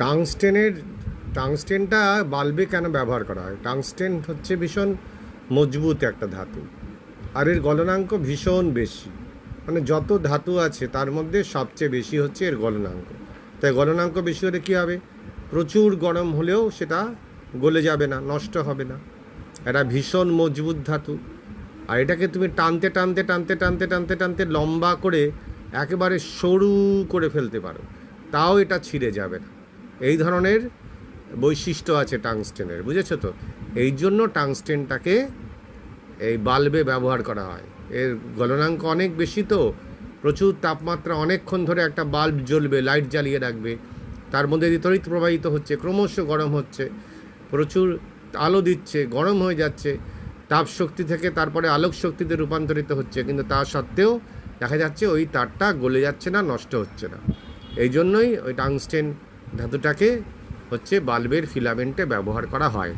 টাংস্টেনের টাংস্টেনটা বাল্বে কেন ব্যবহার করা হয়? টাংস্টেন হচ্ছে ভীষণ মজবুত একটা ধাতু, আর এর গলনাঙ্ক ভীষণ বেশি। মানে যত ধাতু আছে তার মধ্যে সবচেয়ে বেশি হচ্ছে এর গলনাঙ্ক। তাই গলনাঙ্ক বেশি হলে কী হবে? প্রচুর গরম হলেও সেটা গলে যাবে না, নষ্ট হবে না। এটা ভীষণ মজবুত ধাতু, আর এটাকে তুমি টানতে টানতে টানতে টানতে টানতে টানতে লম্বা করে একেবারে সরু করে ফেলতে পারো, তাও এটা ছিঁড়ে যাবে না। এই ধরনের বৈশিষ্ট্য আছে টাংস্টেনের, বুঝেছো তো? এই জন্য টাংস্টেনটাকে এই বাল্বে ব্যবহার করা হয়। এর গলনাঙ্ক অনেক বেশি, তো প্রচুর তাপমাত্রা, অনেকক্ষণ ধরে একটা বাল্ব জ্বলবে, লাইট জ্বালিয়ে রাখবে, তার মধ্যে দিয়ে তড়িৎ প্রবাহিত হচ্ছে, ক্রমশ গরম হচ্ছে, প্রচুর আলো দিচ্ছে, গরম হয়ে যাচ্ছে, তাপ শক্তি থেকে তারপরে আলোক শক্তিতে রূপান্তরিত হচ্ছে, কিন্তু তা সত্ত্বেও দেখা যাচ্ছে ওই তারটা গলে যাচ্ছে না, নষ্ট হচ্ছে না। এই জন্যই ওই টাংস্টেন ধাতুটাকে হচ্ছে বাল্বের ফিলামেন্টে ব্যবহার করা হয়।